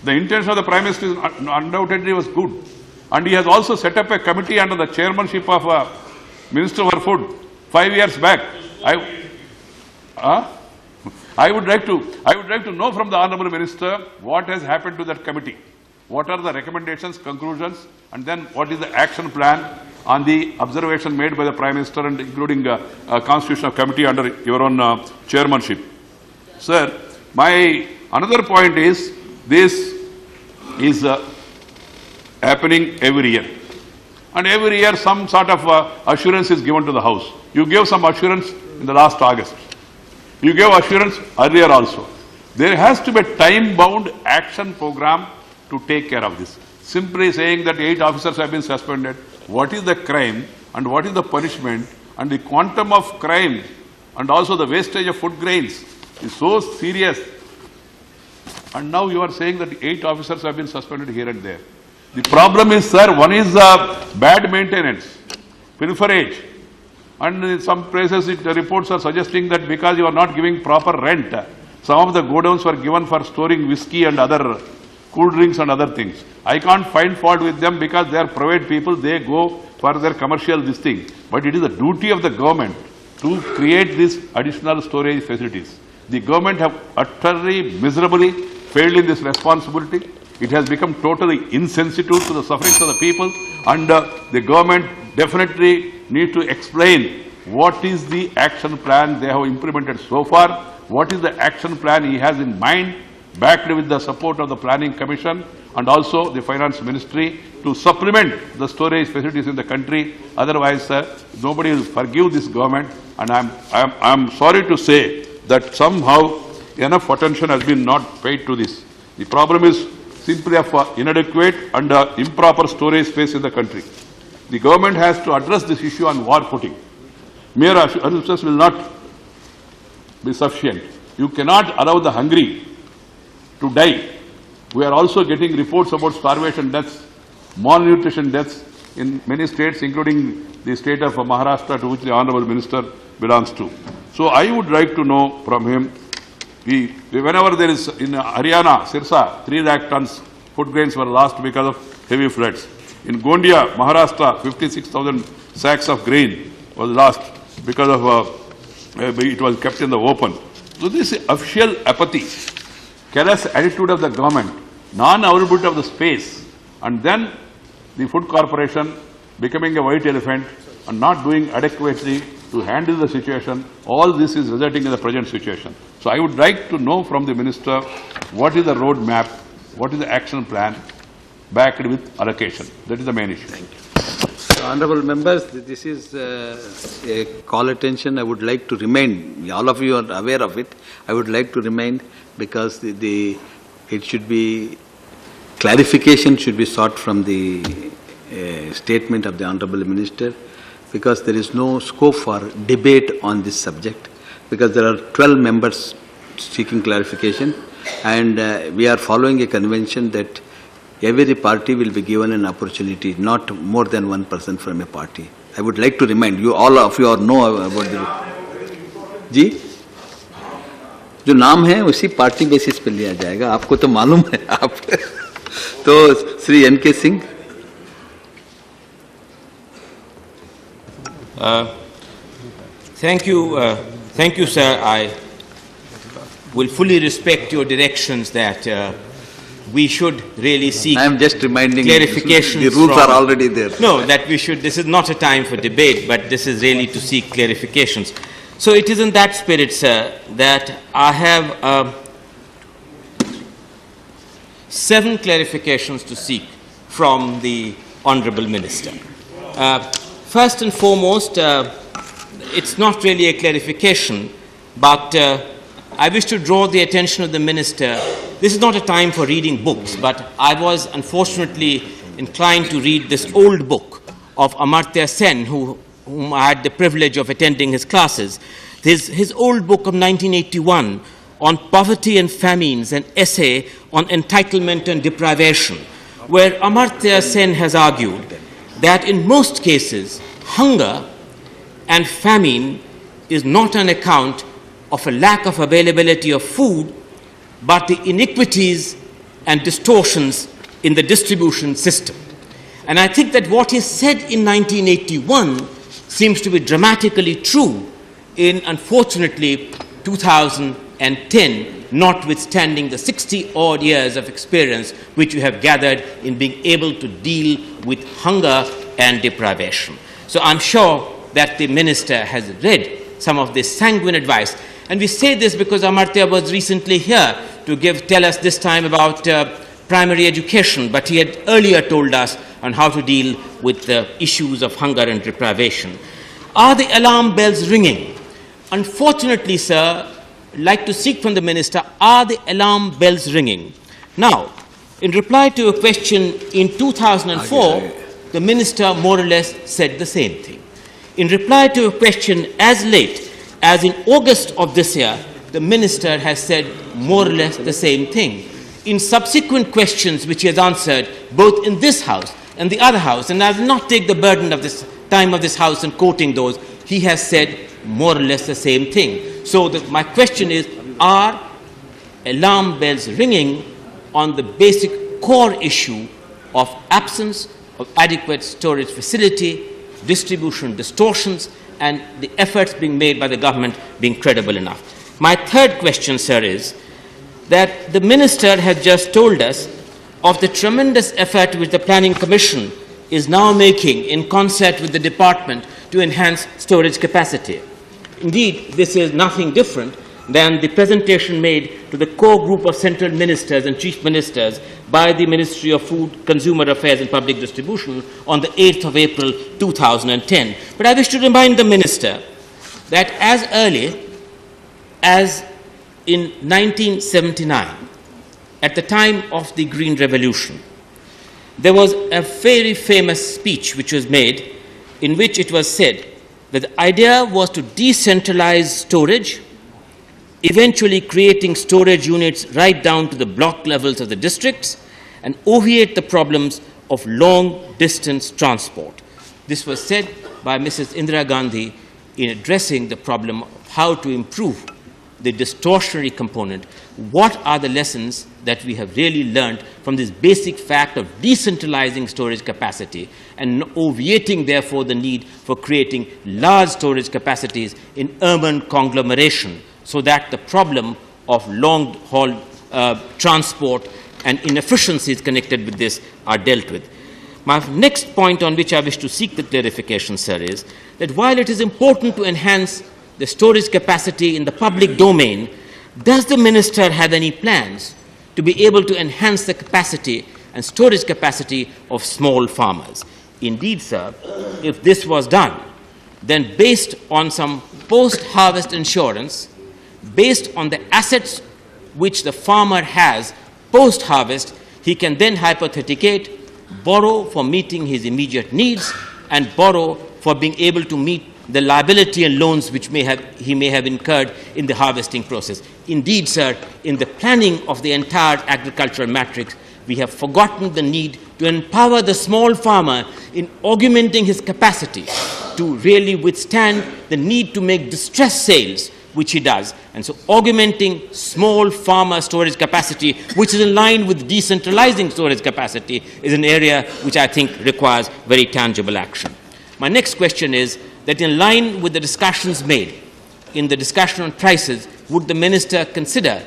The intention of the Prime Minister undoubtedly was good. And he has also set up a committee under the chairmanship of Minister for Food 5 years back. I would like to know from the Honorable Minister what has happened to that committee. What are the recommendations, conclusions, and then what is the action plan on the observation made by the Prime Minister and including a Constitutional Committee under your own chairmanship. Sir, my another point is, this is happening every year. And every year some sort of assurance is given to the House. You gave some assurance in the last August. You gave assurance earlier also. There has to be a time-bound action program to take care of this. Simply saying that 8 officers have been suspended, what is the crime and what is the punishment and the quantum of crime and also the wastage of food grains is so serious. And now you are saying that 8 officers have been suspended here and there. The problem is, sir, one is bad maintenance, pilferage. And in some places the reports are suggesting that because you are not giving proper rent, some of the godowns were given for storing whiskey and other cool drinks and other things. I can't find fault with them because they are private people, they go for their commercial this thing. But it is the duty of the government to create these additional storage facilities. The government have utterly, miserably failed in this responsibility. It has become totally insensitive to the sufferings of the people, and the government definitely need to explain what is the action plan they have implemented so far, what is the action plan he has in mind, backed with the support of the Planning Commission and also the Finance Ministry to supplement the storage facilities in the country. Otherwise, nobody will forgive this government, and I am sorry to say that somehow enough attention has been not paid to this. The problem is simply of inadequate and improper storage space in the country. The government has to address this issue on war footing. Mere assurances will not be sufficient. You cannot allow the hungry to die. We are also getting reports about starvation deaths, malnutrition deaths in many states, including the state of Maharashtra, to which the Honorable Minister belongs to. So I would like to know from him, whenever there is in Haryana, Sirsa, 3 lakh tons food grains were lost because of heavy floods. In Gondia, Maharashtra, 56,000 sacks of grain was lost because of it was kept in the open. So this official apathy, careless attitude of the government, non-availability of the space, and then the food corporation becoming a white elephant and not doing adequately to handle the situation, all this is resulting in the present situation. So I would like to know from the Minister what is the road map, what is the action plan backed with allocation. That is the main issue. Thank you. Honorable members, this is a call attention. I would like to remind, all of you are aware of it, I would like to remind because it should be, clarification should be sought from the statement of the Honorable Minister, because there is no scope for debate on this subject, because there are 12 members seeking clarification, and we are following a convention that every party will be given an opportunity, not more than one person from a party. I would like to remind you, all of you know about the... जी? जो नाम है उसी party basis पे लिया जाएगा, आपको तो मालूम है आप तो Shri NK. Singh. Thank you, sir. I will fully respect your directions that we should really seek I am just reminding you, clarifications. the rules from- are already there. No, that we should, this is not a time for debate, but this is really to seek clarifications. So it is in that spirit, sir, that I have 7 clarifications to seek from the Honourable Minister. First and foremost, it's not really a clarification, but I wish to draw the attention of the Minister. This is not a time for reading books, but I was unfortunately inclined to read this old book of Amartya Sen, whom I had the privilege of attending his classes. His old book of 1981 on poverty and famines, an essay on entitlement and deprivation, where Amartya Sen has argued that in most cases, hunger and famine is not an account of a lack of availability of food, but the iniquities and distortions in the distribution system. And I think that what is said in 1981 seems to be dramatically true in, unfortunately, 2010, notwithstanding the 60-odd years of experience which you have gathered in being able to deal with hunger and deprivation. So I'm sure that the Minister has read some of this sanguine advice. And we say this because Amartya was recently here to tell us this time about primary education, but he had earlier told us on how to deal with the issues of hunger and deprivation. Are the alarm bells ringing? Unfortunately, sir, I'd like to seek from the Minister, are the alarm bells ringing? Now, in reply to a question in 2004, the Minister more or less said the same thing. In reply to a question as late as in August of this year, the Minister has said more or less the same thing. In subsequent questions which he has answered, both in this House and the other House, and I will not take the burden of this time of this House in quoting those, he has said more or less the same thing. So my question is, are alarm bells ringing on the basic core issue of absence of adequate storage facility, distribution distortions, and the efforts being made by the government being credible enough? My third question, sir, is that the Minister has just told us of the tremendous effort which the Planning Commission is now making in concert with the Department to enhance storage capacity. Indeed, this is nothing different than the presentation made to the core group of central ministers and chief ministers by the Ministry of Food, Consumer Affairs and Public Distribution on the 8th of April 2010. But I wish to remind the Minister that as early as in 1979, at the time of the Green Revolution, there was a very famous speech which was made in which it was said that the idea was to decentralize storage, eventually creating storage units right down to the block levels of the districts and obviate the problems of long-distance transport. This was said by Mrs. Indira Gandhi in addressing the problem of how to improve the distortionary component. What are the lessons that we have really learned from this basic fact of decentralizing storage capacity and obviating, therefore, the need for creating large storage capacities in urban conglomeration, so that the problem of long-haul transport and inefficiencies connected with this are dealt with? My next point on which I wish to seek the clarification, sir, is that while it is important to enhance the storage capacity in the public domain, does the Minister have any plans to be able to enhance the capacity and storage capacity of small farmers? Indeed, sir, if this was done, then based on some post-harvest insurance, based on the assets which the farmer has post-harvest, he can then hypothecate, borrow for meeting his immediate needs, and borrow for being able to meet the liability and loans which he may have incurred in the harvesting process. Indeed, sir, in the planning of the entire agricultural matrix, we have forgotten the need to empower the small farmer in augmenting his capacity to really withstand the need to make distress sales, which he does. And so augmenting small farmer storage capacity, which is in line with decentralizing storage capacity, is an area which I think requires very tangible action. My next question is that in line with the discussions made in the discussion on prices, would the Minister consider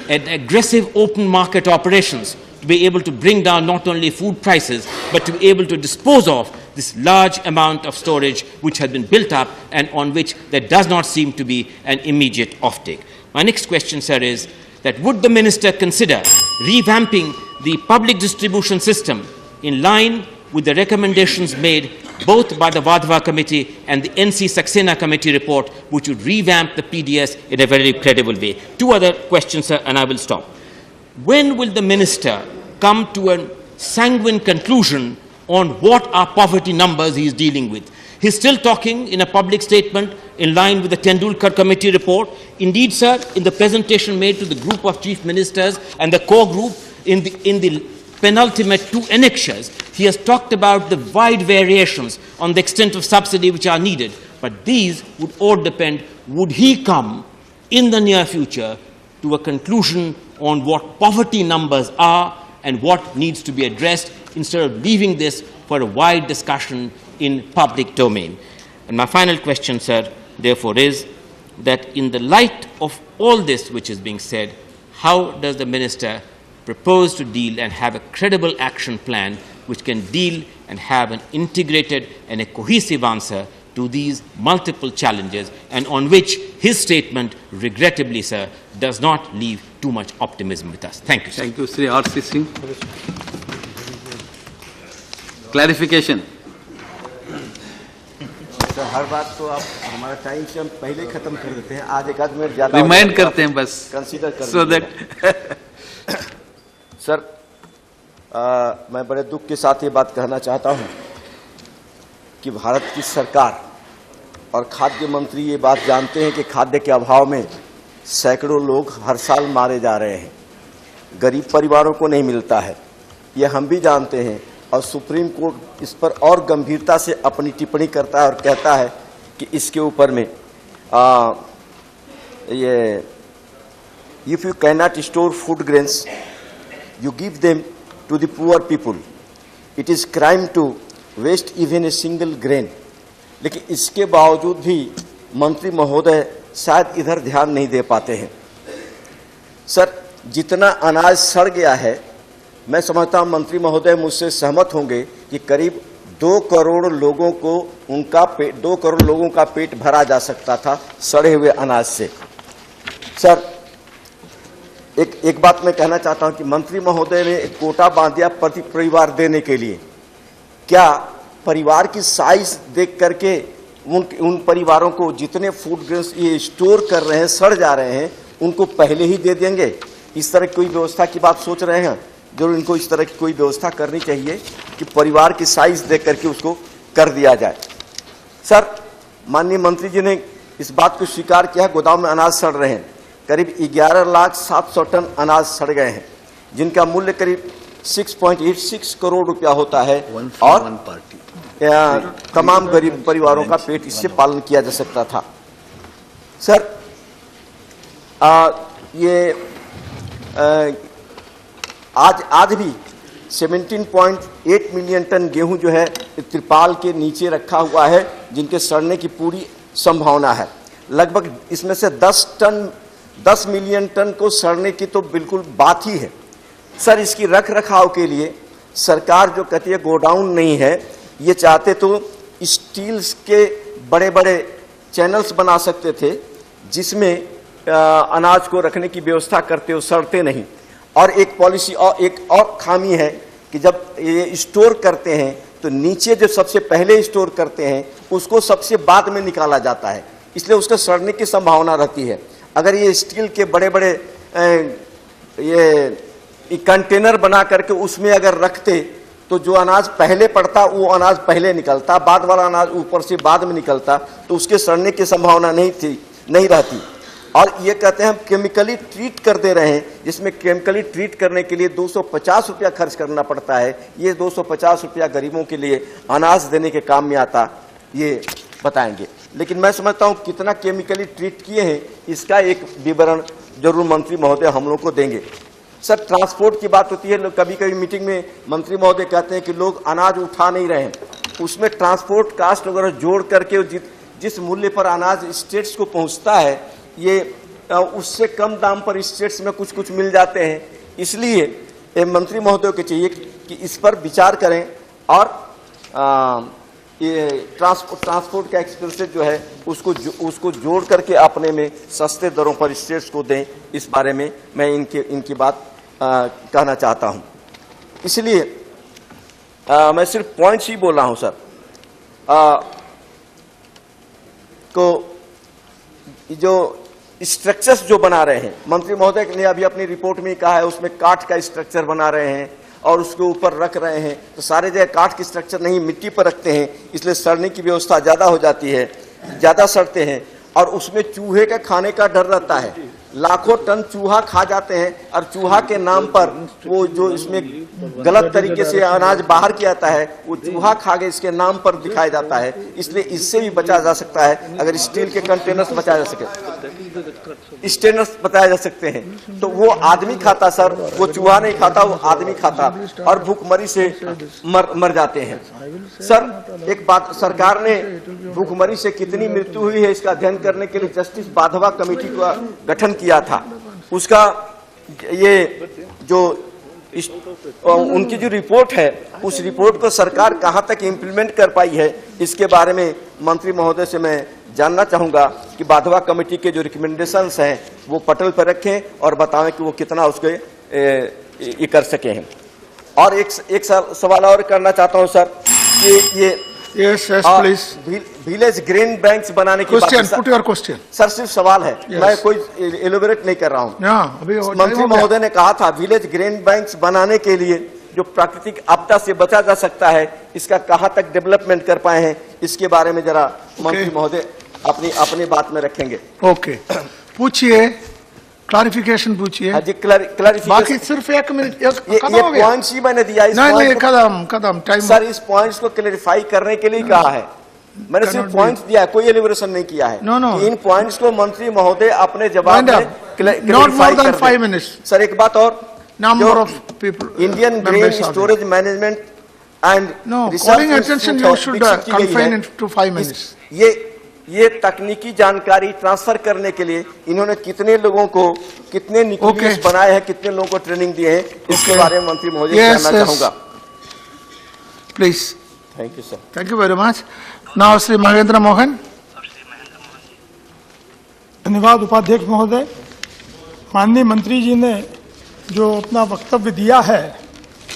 an aggressive open market operations to be able to bring down not only food prices, but to be able to dispose of this large amount of storage which has been built up and on which there does not seem to be an immediate offtake. My next question, sir, is that would the minister consider revamping the public distribution system in line with the recommendations made both by the Vadhva Committee and the NC Saxena Committee report, which would revamp the PDS in a very credible way? Two other questions, sir, and I will stop. When will the minister come to a sanguine conclusion on what are poverty numbers he is dealing with? He's still talking in a public statement in line with the Tendulkar Committee report. Indeed, sir, in the presentation made to the group of chief ministers and the core group in the penultimate two annexures, he has talked about the wide variations on the extent of subsidy which are needed. But these would all depend, would he come in the near future to a conclusion on what poverty numbers are and what needs to be addressed, instead of leaving this for a wide discussion in public domain. And my final question, sir, therefore, is that in the light of all this which is being said, how does the minister propose to deal and have a credible action plan which can deal and have an integrated and a cohesive answer to these multiple challenges, and on which his statement, regrettably, sir, does not leave too much optimism with us? Thank you, sir. Thank you, Sri R.C. Singh. Clarification. Sir, हर बात तो आप हमारा time से हम पहले खत्म कर देते हैं, आज एक आध मिनट ज्यादा रिमाइंड करते हैं बस, कंसीडर कर सो दैट सर, मैं बड़े दुख के साथ ये बात कहना चाहता हूं कि भारत की सरकार और खाद्य मंत्री ये बात जानते हैं कि खाद्य के अभाव में सैकड़ों लोग हर साल मारे जा रहे हैं, गरीब परिवारों को नहीं मिलता है, ये हम भी जानते हैं। और सुप्रीम कोर्ट इस पर और गंभीरता से अपनी टिप्पणी करता है और कहता है कि इसके ऊपर में ये if you can not store food grains you give them to the poor people, it is crime to waste even a single grain. लेकिन इसके बावजूद भी मंत्री महोदय शायद इधर ध्यान नहीं दे पाते हैं। सर, जितना अनाज सड़ गया है, मैं समझता हूं मंत्री महोदय मुझसे सहमत होंगे कि करीब 2 करोड़ लोगों को 2 करोड़ लोगों का पेट भरा जा सकता था सड़े हुए अनाज से। सर, एक बात मैं कहना चाहता हूं कि मंत्री महोदय ने एक कोटा बांध दिया प्रति परिवार देने के लिए। क्या परिवार की साइज देख करके उन परिवारों को जितने फूड ग्रेन्स ये स्टोर कर रहे हैं, सड़ जा रहे हैं, उनको पहले ही दे देंगे? इस तरह की कोई व्यवस्था की बात सोच रहे हैं? जरूर इनको इस तरह की कोई व्यवस्था करनी चाहिए कि परिवार की साइज देख करके उसको कर दिया जाए। सर, माननीय मंत्री जी ने इस बात को स्वीकार किया, गोदाम में अनाज सड़ रहे हैं, करीब 11,700,000 टन अनाज सड़ गए हैं, जिनका मूल्य करीब 6.86 करोड़ रुपया होता है, और तमाम गरीब परिवारों का पेट इससे पालन किया जा सकता था। सर, आज भी 17.8 मिलियन टन गेहूं जो है त्रिपाल के नीचे रखा हुआ है, जिनके सड़ने की पूरी संभावना है। लगभग इसमें से 10 मिलियन टन को सड़ने की तो बिल्कुल बात ही है। सर, इसकी रख रखाव के लिए सरकार जो कहती है गोडाउन नहीं है, ये चाहते तो स्टील्स के बड़े बड़े चैनल्स बना सकते थे, जिसमें अनाज को रखने की व्यवस्था करते हो, सड़ते नहीं। और एक पॉलिसी और एक और खामी है कि जब ये स्टोर करते हैं तो नीचे जो सबसे पहले स्टोर करते हैं उसको सबसे बाद में निकाला जाता है, इसलिए उसके सड़ने की संभावना रहती है। अगर ये स्टील के बड़े बड़े ये कंटेनर बना करके उसमें अगर रखते तो जो अनाज पहले पड़ता वो अनाज पहले निकलता, बाद वाला अनाज ऊपर से बाद में निकलता, तो उसके सड़ने की संभावना नहीं रहती। और ये कहते हैं हम केमिकली ट्रीट कर दे रहे हैं, जिसमें केमिकली ट्रीट करने के लिए 250 रुपया खर्च करना पड़ता है। ये 250 रुपया गरीबों के लिए अनाज देने के काम में आता, ये बताएंगे। लेकिन मैं समझता हूँ कितना केमिकली ट्रीट किए हैं इसका एक विवरण जरूर मंत्री महोदय हम लोग को देंगे। सर, ट्रांसपोर्ट की बात होती है, कभी कभी मीटिंग में मंत्री महोदय कहते हैं कि लोग अनाज उठा नहीं रहे हैं, उसमें ट्रांसपोर्ट कास्ट वगैरह जोड़ करके जिस मूल्य पर अनाज स्टेट्स को पहुंचता है, ये उससे कम दाम पर स्टेट्स में कुछ मिल जाते हैं। इसलिए मंत्री महोदय को चाहिए कि इस पर विचार करें और ये ट्रांसपोर्ट का एक्सपेंसेस जो है उसको जोड़ करके अपने में सस्ते दरों पर स्टेट्स को दें। इस बारे में मैं इनकी बात कहना चाहता हूं। इसलिए मैं सिर्फ पॉइंट्स ही बोल रहा हूं सर। को जो स्ट्रक्चर्स जो बना रहे हैं, मंत्री महोदय ने अभी अपनी रिपोर्ट में कहा है उसमें काठ का स्ट्रक्चर बना रहे हैं और उसके ऊपर रख रहे हैं, तो सारे जगह काठ की स्ट्रक्चर नहीं मिट्टी पर रखते हैं, इसलिए सड़ने की व्यवस्था ज्यादा हो जाती है, ज्यादा सड़ते हैं और उसमें चूहे के खाने का डर रहता है। लाखों टन चूहा खा जाते हैं और चूहा के नाम पर वो जो इसमें गलत तरीके से अनाज बाहर किया जाता है वो चूहा खा के इसके नाम पर दिखाया जाता है। इसलिए इससे भी बचा जा सकता है अगर स्टील के कंटेनर्स बचाए जा सके, स्टेनर्स बताए जा सकते हैं। तो वो आदमी खाता सर, वो चूहा नहीं खाता, वो आदमी खाता और भूखमरी से मर जाते हैं। सर एक बात, सरकार ने भूखमरी से कितनी मृत्यु हुई है इसका अध्ययन करने के लिए जस्टिस बाधवा कमेटी का गठन किया था। उसका ये जो उनकी जो रिपोर्ट है उस रिपोर्ट को सरकार कहां तक इम्प्लीमेंट कर पाई है इसके बारे में मंत्री महोदय से मैं जानना चाहूंगा कि बाधवा कमेटी के जो रिकमेंडेशंस हैं वो पटल पर रखें और बताएं कि वो कितना उसके ये कर सके हैं। और एक सवाल और करना चाहता हूं सर, ये Yes, please. Village grain banks बनाने की Question, put your question. Sir सिर्फ सवाल है, Yes. मैं कोई एलोबरेट नहीं कर रहा हूँ। अभी मंत्री महोदय ने कहा था विलेज ग्रेन बैंक्स बनाने के लिए जो प्राकृतिक आपदा से बचा जा सकता है इसका कहां तक डेवलपमेंट कर पाए हैं इसके बारे में जरा मंत्री महोदय अपनी बात में रखेंगे। ओके, पूछिए, क्लैरिफिकेशन पूछिए। बाकी सिर्फ 1 मिनट, ये पॉइंट्स ही मैंने दिया। नहीं, कदम टाइम सर इस पॉइंट्स को क्लैरिफाई करने के लिए कहा है, मैंने सिर्फ पॉइंट्स दिया, कोई एलिब्रेशन नहीं किया है। इन पॉइंट्स को मंत्री महोदय अपने जवाब में क्लैरिफाई कर 5 मिनट्स। सर एक बात और, number of people, Indian grain storage management and calling attention you should confine it to 5 minutes. ये तकनीकी जानकारी ट्रांसफर करने के लिए इन्होंने कितने लोगों को, कितने न्यूक्लियस बनाए हैं, कितने लोगों को ट्रेनिंग दी है, इसके बारे में मंत्री महोदय जानना चाहूंगा। Please. Thank you sir. Thank you very much. Now Shri Mahendra Mohan. धन्यवाद उपाध्यक्ष महोदय। माननीय मंत्री जी ने जो अपना वक्तव्य दिया है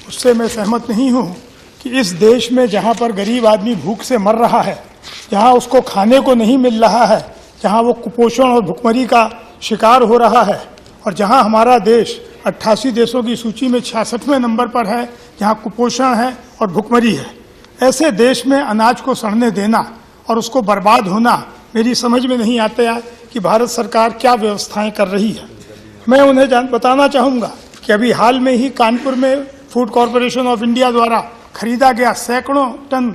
उससे मैं सहमत नहीं हूं कि इस देश में जहां पर गरीब आदमी भूख से मर रहा है, जहां उसको खाने को नहीं मिल रहा है, जहां वो कुपोषण और भुखमरी का शिकार हो रहा है और जहां हमारा देश 88 देशों की सूची में 66वें नंबर पर है जहां कुपोषण है और भुखमरी है, ऐसे देश में अनाज को सड़ने देना और उसको बर्बाद होना मेरी समझ में नहीं आता है कि भारत सरकार क्या व्यवस्थाएं कर रही है। मैं उन्हें बताना चाहूँगा कि अभी हाल में ही कानपुर में फूड कॉरपोरेशन ऑफ इंडिया द्वारा खरीदा गया सैकड़ों टन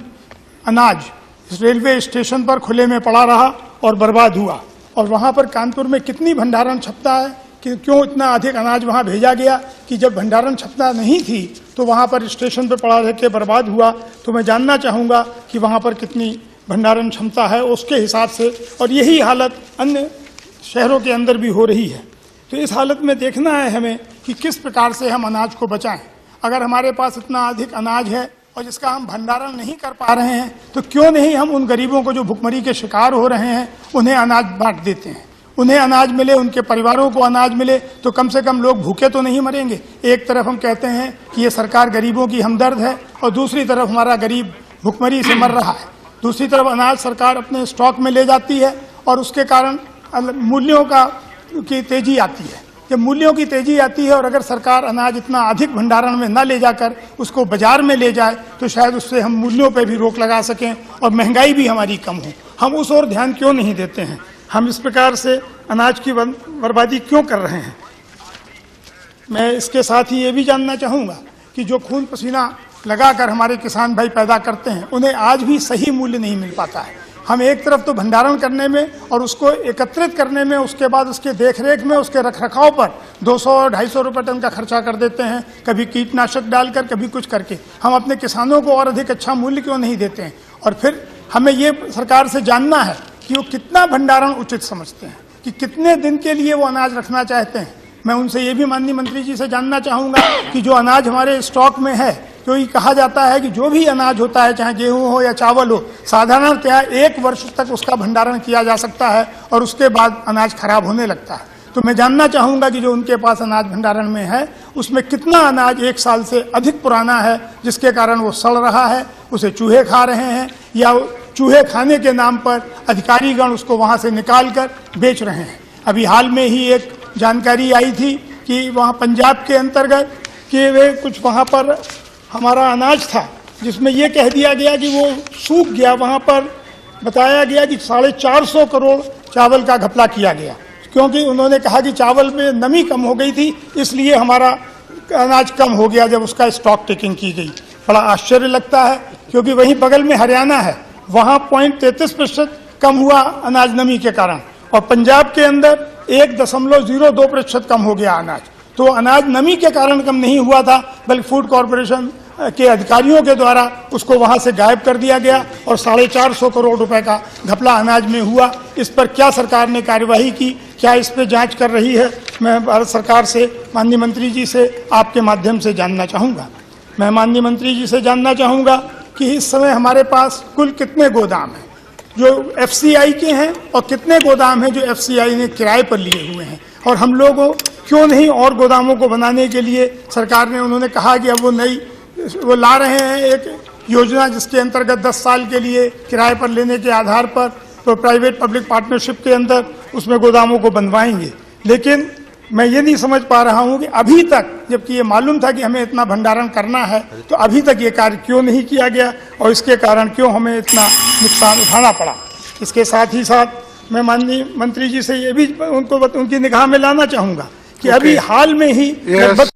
अनाज रेलवे स्टेशन पर खुले में पड़ा रहा और बर्बाद हुआ। और वहाँ पर कानपुर में कितनी भंडारण क्षमता है कि क्यों इतना अधिक अनाज वहाँ भेजा गया कि जब भंडारण क्षमता नहीं थी तो वहाँ पर स्टेशन पर पड़ा रह के बर्बाद हुआ। तो मैं जानना चाहूँगा कि वहाँ पर कितनी भंडारण क्षमता है उसके हिसाब से, और यही हालत अन्य शहरों के अंदर भी हो रही है। तो इस हालत में देखना है हमें कि किस प्रकार से हम अनाज को बचाएं। अगर हमारे पास इतना अधिक अनाज है और जिसका हम भंडारण नहीं कर पा रहे हैं तो क्यों नहीं हम उन गरीबों को जो भुखमरी के शिकार हो रहे हैं उन्हें अनाज बांट देते हैं, उन्हें अनाज मिले, उनके परिवारों को अनाज मिले, तो कम से कम लोग भूखे तो नहीं मरेंगे। एक तरफ हम कहते हैं कि ये सरकार गरीबों की हमदर्द है और दूसरी तरफ हमारा गरीब भुखमरी से मर रहा है। दूसरी तरफ अनाज सरकार अपने स्टॉक में ले जाती है और उसके कारण मूल्यों की तेजी आती है। जब मूल्यों की तेजी आती है और अगर सरकार अनाज इतना अधिक भंडारण में न ले जाकर उसको बाजार में ले जाए तो शायद उससे हम मूल्यों पर भी रोक लगा सकें और महंगाई भी हमारी कम हो। हम उस ओर ध्यान क्यों नहीं देते हैं? हम इस प्रकार से अनाज की बर्बादी क्यों कर रहे हैं? मैं इसके साथ ही ये भी जानना चाहूँगा कि जो खून पसीना लगाकर हमारे किसान भाई पैदा करते हैं उन्हें आज भी सही मूल्य नहीं मिल पाता है। हम एक तरफ तो भंडारण करने में और उसको एकत्रित करने में, उसके बाद उसके देखरेख में, उसके रखरखाव पर 200-250 रुपये टन का खर्चा कर देते हैं, कभी कीटनाशक डालकर, कभी कुछ करके। हम अपने किसानों को और अधिक अच्छा मूल्य क्यों नहीं देते हैं? और फिर हमें ये सरकार से जानना है कि वो कितना भंडारण उचित समझते हैं, कि कितने दिन के लिए वो अनाज रखना चाहते हैं। मैं उनसे ये भी माननीय मंत्री जी से जानना चाहूँगा कि जो अनाज हमारे स्टॉक में है, तो ये कहा जाता है कि जो भी अनाज होता है, चाहे गेहूं हो या चावल हो, साधारणतया 1 वर्ष तक उसका भंडारण किया जा सकता है और उसके बाद अनाज खराब होने लगता है। तो मैं जानना चाहूँगा कि जो उनके पास अनाज भंडारण में है, उसमें कितना अनाज 1 साल से अधिक पुराना है, जिसके कारण वो सड़ रहा है, उसे चूहे खा रहे हैं, या चूहे खाने के नाम पर अधिकारीगण उसको वहाँ से निकाल कर बेच रहे हैं। अभी हाल में ही एक जानकारी आई थी कि वहाँ पंजाब के अंतर्गत कि वे कुछ वहाँ पर हमारा अनाज था, जिसमें ये कह दिया गया कि वो सूख गया। वहाँ पर बताया गया कि 450 करोड़ चावल का घपला किया गया, क्योंकि उन्होंने कहा कि चावल में नमी कम हो गई थी, इसलिए हमारा अनाज कम हो गया जब उसका स्टॉक टेकिंग की गई। बड़ा आश्चर्य लगता है, क्योंकि वहीं बगल में हरियाणा है, वहाँ 0.33% कम हुआ अनाज नमी के कारण, और पंजाब के अंदर 1.02% कम हो गया अनाज। तो अनाज नमी के कारण कम नहीं हुआ था, बल्कि फूड कॉरपोरेशन के अधिकारियों के द्वारा उसको वहां से गायब कर दिया गया और 450 करोड़ रुपए का घपला अनाज में हुआ। इस पर क्या सरकार ने कार्यवाही की, क्या इस पर जांच कर रही है, मैं भारत सरकार से, माननीय मंत्री जी से आपके माध्यम से जानना चाहूँगा। मैं माननीय मंत्री जी से जानना चाहूँगा कि इस समय हमारे पास कुल कितने गोदाम हैं जो FCI के हैं, और कितने गोदाम हैं जो FCI ने किराए पर लिए हुए हैं, और हम लोगों क्यों नहीं और गोदामों को बनाने के लिए सरकार ने, उन्होंने कहा कि अब वो ला रहे हैं एक योजना जिसके अंतर्गत 10 साल के लिए किराए पर लेने के आधार पर, तो प्राइवेट पब्लिक पार्टनरशिप के अंदर उसमें गोदामों को बनवाएंगे। लेकिन मैं ये नहीं समझ पा रहा हूँ कि अभी तक, जबकि ये मालूम था कि हमें इतना भंडारण करना है, तो अभी तक ये कार्य क्यों नहीं किया गया और इसके कारण क्यों हमें इतना नुकसान उठाना पड़ा। इसके साथ ही साथ मैं माननीय मंत्री जी से ये भी उनकी निगाह में लाना चाहूँगा कि अभी हाल में ही लगभग